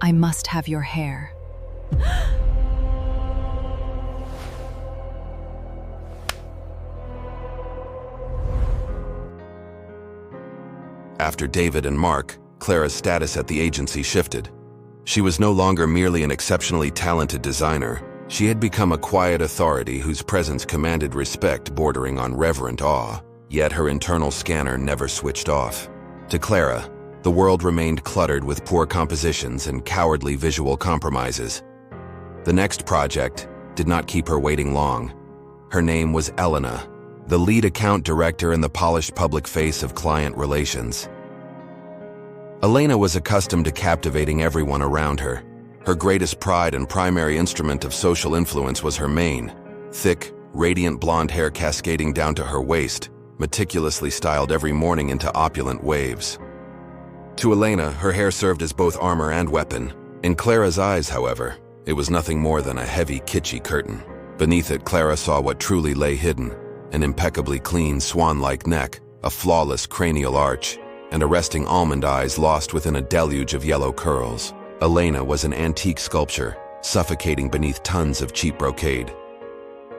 I must have your hair. After David and Mark, Clara's status at the agency shifted. She was no longer merely an exceptionally talented designer. She had become a quiet authority whose presence commanded respect bordering on reverent awe, yet her internal scanner never switched off. To Clara, the world remained cluttered with poor compositions and cowardly visual compromises. The next project did not keep her waiting long. Her name was Elena, the lead account director and the polished public face of client relations. Elena was accustomed to captivating everyone around her. Her greatest pride and primary instrument of social influence was her mane, thick, radiant blonde hair cascading down to her waist, meticulously styled every morning into opulent waves. To Elena, her hair served as both armor and weapon. In Clara's eyes, however, it was nothing more than a heavy, kitschy curtain. Beneath it, Clara saw what truly lay hidden: an impeccably clean, swan-like neck, a flawless cranial arch, and arresting almond eyes lost within a deluge of yellow curls. Elena was an antique sculpture, suffocating beneath tons of cheap brocade.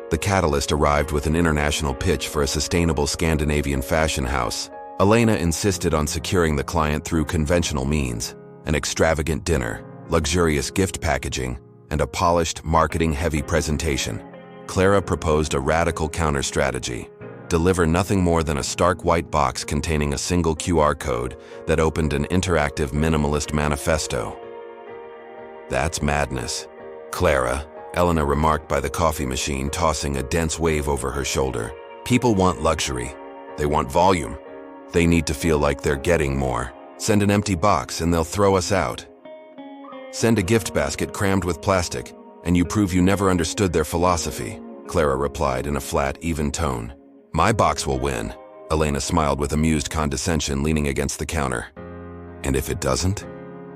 The catalyst arrived with an international pitch for a sustainable Scandinavian fashion house. Elena insisted on securing the client through conventional means: an extravagant dinner, luxurious gift packaging, and a polished, marketing-heavy presentation. Clara proposed a radical counter-strategy: deliver nothing more than a stark white box containing a single QR code that opened an interactive minimalist manifesto. "That's madness, Clara," Elena remarked by the coffee machine, tossing a dense wave over her shoulder. "People want luxury. They want volume. They need to feel like they're getting more. Send an empty box and they'll throw us out. Send a gift basket crammed with plastic, and you prove you never understood their philosophy," Clara replied in a flat, even tone. "My box will win," Elena smiled with amused condescension, leaning against the counter. "And if it doesn't?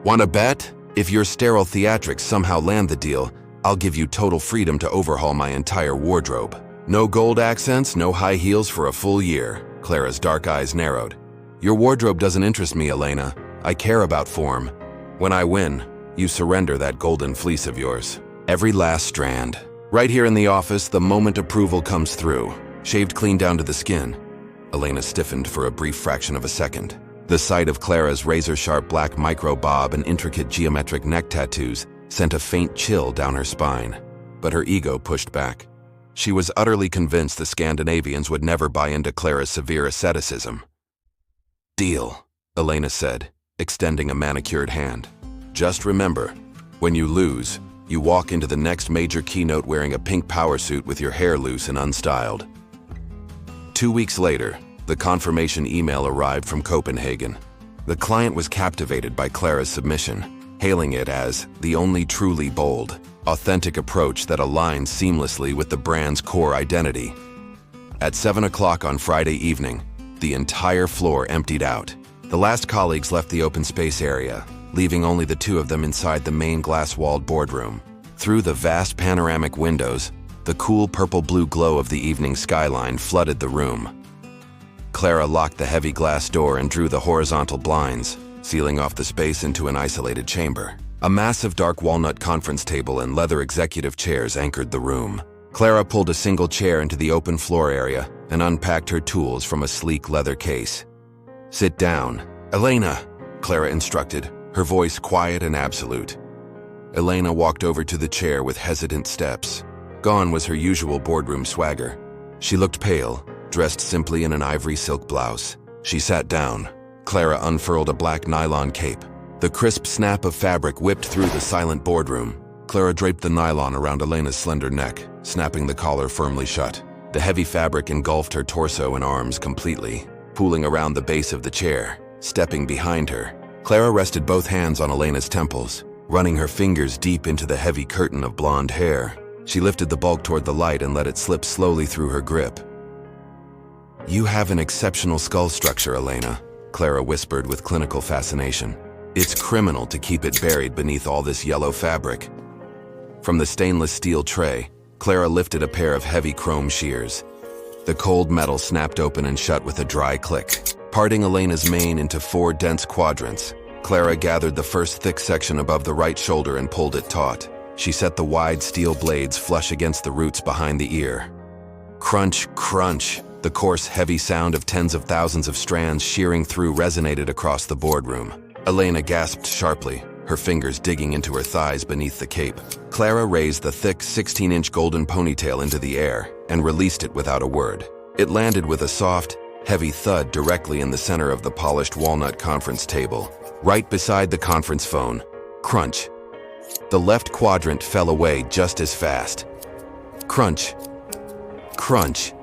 Want to bet? If your sterile theatrics somehow land the deal, I'll give you total freedom to overhaul my entire wardrobe. No gold accents, no high heels for a full year." Clara's dark eyes narrowed. "Your wardrobe doesn't interest me, Elena. I care about form. When I win, you surrender that golden fleece of yours. Every last strand. Right here in the office, the moment approval comes through. Shaved clean down to the skin." Elena stiffened for a brief fraction of a second. The sight of Clara's razor-sharp black micro-bob and intricate geometric neck tattoos sent a faint chill down her spine. But her ego pushed back. She was utterly convinced the Scandinavians would never buy into Clara's severe asceticism. "Deal," Elena said, extending a manicured hand. "Just remember, when you lose, you walk into the next major keynote wearing a pink power suit with your hair loose and unstyled." 2 weeks later, the confirmation email arrived from Copenhagen. The client was captivated by Clara's submission, hailing it as the only truly bold, authentic approach that aligns seamlessly with the brand's core identity. At 7 o'clock on Friday evening, the entire floor emptied out. The last colleagues left the open space area, leaving only the two of them inside the main glass-walled boardroom. Through the vast panoramic windows, the cool purple-blue glow of the evening skyline flooded the room. Clara locked the heavy glass door and drew the horizontal blinds, sealing off the space into an isolated chamber. A massive dark walnut conference table and leather executive chairs anchored the room. Clara pulled a single chair into the open floor area and unpacked her tools from a sleek leather case. "Sit down, Elena," Clara instructed, her voice quiet and absolute. Elena walked over to the chair with hesitant steps. Gone was her usual boardroom swagger. She looked pale, dressed simply in an ivory silk blouse. She sat down. Clara unfurled a black nylon cape. The crisp snap of fabric whipped through the silent boardroom. Clara draped the nylon around Elena's slender neck, snapping the collar firmly shut. The heavy fabric engulfed her torso and arms completely, pooling around the base of the chair. Stepping behind her, Clara rested both hands on Elena's temples, running her fingers deep into the heavy curtain of blonde hair. She lifted the bulk toward the light and let it slip slowly through her grip. "You have an exceptional skull structure, Elena," Clara whispered with clinical fascination. "It's criminal to keep it buried beneath all this yellow fabric." From the stainless steel tray, Clara lifted a pair of heavy chrome shears. The cold metal snapped open and shut with a dry click, parting Elena's mane into 4 dense quadrants. Clara gathered the first thick section above the right shoulder and pulled it taut. She set the wide steel blades flush against the roots behind the ear. Crunch, crunch. The coarse, heavy sound of tens of thousands of strands shearing through resonated across the boardroom. Elena gasped sharply, her fingers digging into her thighs beneath the cape. Clara raised the thick 16-inch golden ponytail into the air and released it without a word. It landed with a soft, heavy thud directly in the center of the polished walnut conference table, right beside the conference phone. Crunch. The left quadrant fell away just as fast. Crunch. Crunch.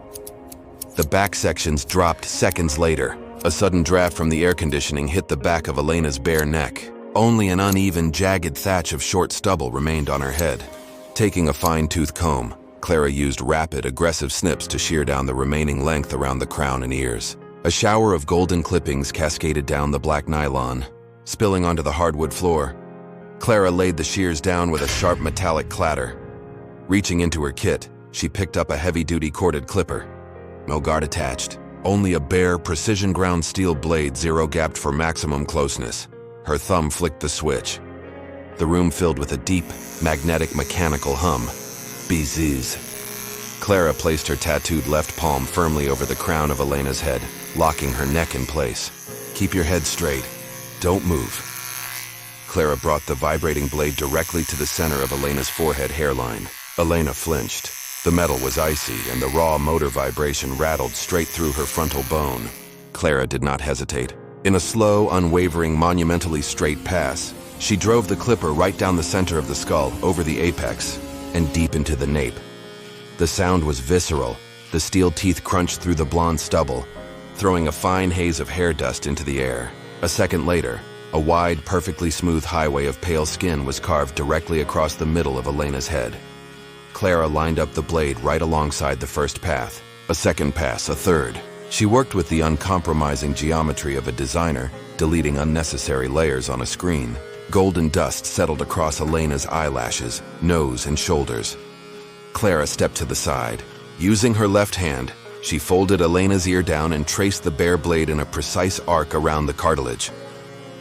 The back sections dropped seconds later. A sudden draft from the air conditioning hit the back of Elena's bare neck. Only an uneven, jagged thatch of short stubble remained on her head. Taking a fine-tooth comb, Clara used rapid, aggressive snips to shear down the remaining length around the crown and ears. A shower of golden clippings cascaded down the black nylon, spilling onto the hardwood floor. Clara laid the shears down with a sharp metallic clatter. Reaching into her kit, she picked up a heavy-duty corded clipper. No guard attached. Only a bare, precision-ground steel blade zero-gapped for maximum closeness. Her thumb flicked the switch. The room filled with a deep, magnetic, mechanical hum. Bzzz. Clara placed her tattooed left palm firmly over the crown of Elena's head, locking her neck in place. Keep your head straight. Don't move. Clara brought the vibrating blade directly to the center of Elena's forehead hairline. Elena flinched. The metal was icy, and the raw motor vibration rattled straight through her frontal bone. Clara did not hesitate. In a slow, unwavering, monumentally straight pass, she drove the clipper right down the center of the skull, over the apex, and deep into the nape. The sound was visceral. The steel teeth crunched through the blonde stubble, throwing a fine haze of hair dust into the air. A second later, a wide, perfectly smooth highway of pale skin was carved directly across the middle of Elena's head. Clara lined up the blade right alongside the first path. A second pass, a third. She worked with the uncompromising geometry of a designer, deleting unnecessary layers on a screen. Golden dust settled across Elena's eyelashes, nose, and shoulders. Clara stepped to the side. Using her left hand, she folded Elena's ear down and traced the bare blade in a precise arc around the cartilage.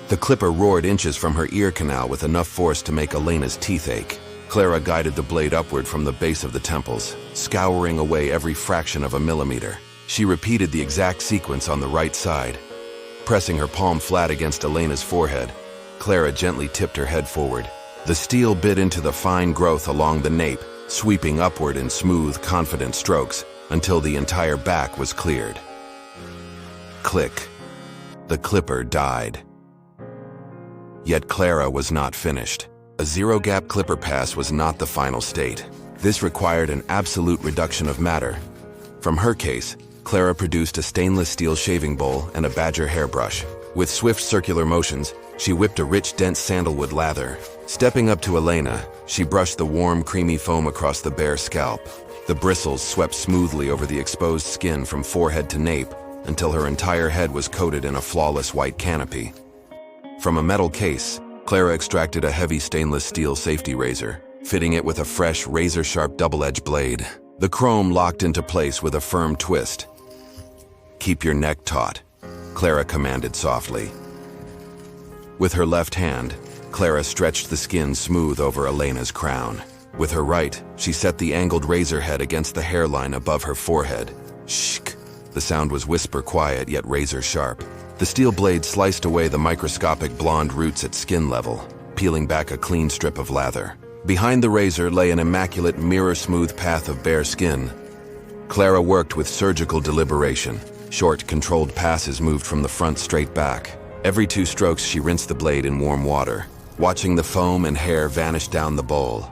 The clipper roared inches from her ear canal with enough force to make Elena's teeth ache. Clara guided the blade upward from the base of the temples, scouring away every fraction of a millimeter. She repeated the exact sequence on the right side. Pressing her palm flat against Elena's forehead, Clara gently tipped her head forward. The steel bit into the fine growth along the nape, sweeping upward in smooth, confident strokes until the entire back was cleared. Click. The clipper died. Yet Clara was not finished. A zero-gap clipper pass was not the final state. This required an absolute reduction of matter. From her case, Clara produced a stainless steel shaving bowl and a badger hairbrush. With swift circular motions, she whipped a rich, dense sandalwood lather. Stepping up to Elena, she brushed the warm, creamy foam across the bare scalp. The bristles swept smoothly over the exposed skin from forehead to nape until her entire head was coated in a flawless white canopy. From a metal case, Clara extracted a heavy stainless steel safety razor, fitting it with a fresh, razor-sharp double-edged blade. The chrome locked into place with a firm twist. "Keep your neck taut," Clara commanded softly. With her left hand, Clara stretched the skin smooth over Elena's crown. With her right, she set the angled razor head against the hairline above her forehead. Shk! The sound was whisper quiet yet razor sharp. The steel blade sliced away the microscopic blonde roots at skin level, peeling back a clean strip of lather. Behind the razor lay an immaculate, mirror-smooth path of bare skin. Clara worked with surgical deliberation. Short, controlled passes moved from the front straight back. Every 2 strokes, she rinsed the blade in warm water, watching the foam and hair vanish down the bowl.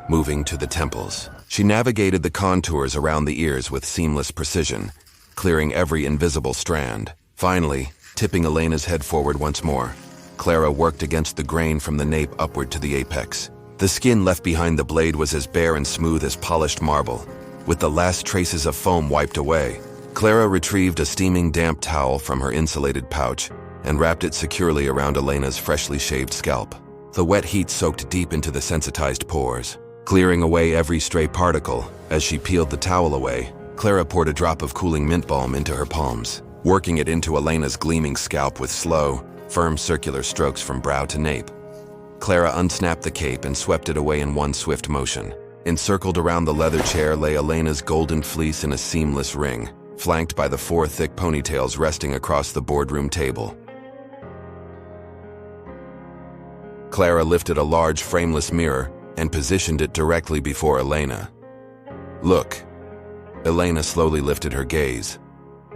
Moving to the temples, she navigated the contours around the ears with seamless precision, clearing every invisible strand. Finally, tipping Elena's head forward once more, Clara worked against the grain from the nape upward to the apex. The skin left behind the blade was as bare and smooth as polished marble. With the last traces of foam wiped away, Clara retrieved a steaming damp towel from her insulated pouch and wrapped it securely around Elena's freshly shaved scalp. The wet heat soaked deep into the sensitized pores, clearing away every stray particle. As she peeled the towel away, Clara poured a drop of cooling mint balm into her palms, working it into Elena's gleaming scalp with slow, firm circular strokes from brow to nape. Clara unsnapped the cape and swept it away in one swift motion. Encircled around the leather chair lay Elena's golden fleece in a seamless ring, flanked by the 4 thick ponytails resting across the boardroom table. Clara lifted a large frameless mirror and positioned it directly before Elena. "Look." Elena slowly lifted her gaze.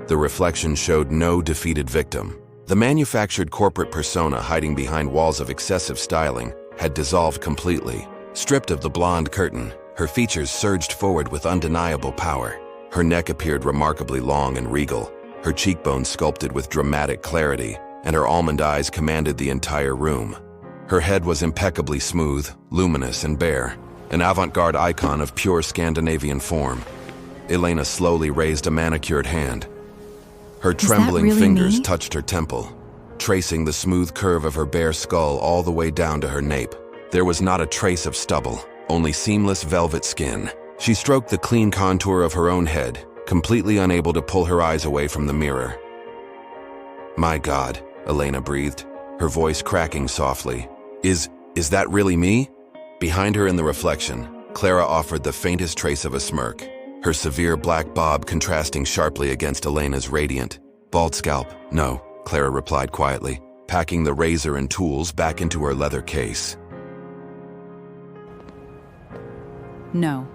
The reflection showed no defeated victim. The manufactured corporate persona hiding behind walls of excessive styling had dissolved completely. Stripped of the blonde curtain, her features surged forward with undeniable power. Her neck appeared remarkably long and regal, her cheekbones sculpted with dramatic clarity, and her almond eyes commanded the entire room. Her head was impeccably smooth, luminous, and bare, an avant-garde icon of pure Scandinavian form. Elena slowly raised a manicured hand. Her trembling fingers touched her temple, tracing the smooth curve of her bare skull all the way down to her nape. There was not a trace of stubble, only seamless velvet skin. She stroked the clean contour of her own head, completely unable to pull her eyes away from the mirror. "My God," Elena breathed, her voice cracking softly. Is that really me?" Behind her in the reflection, Clara offered the faintest trace of a smirk, her severe black bob contrasting sharply against Elena's radiant, bald scalp. "No," Clara replied quietly, packing the razor and tools back into her leather case. "No.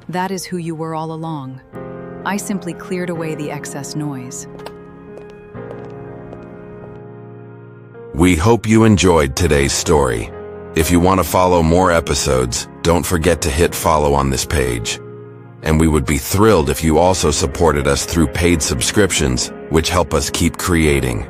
That is who you were all along. I simply cleared away the excess noise." We hope you enjoyed today's story. If you want to follow more episodes, don't forget to hit follow on this page. And we would be thrilled if you also supported us through paid subscriptions, which help us keep creating.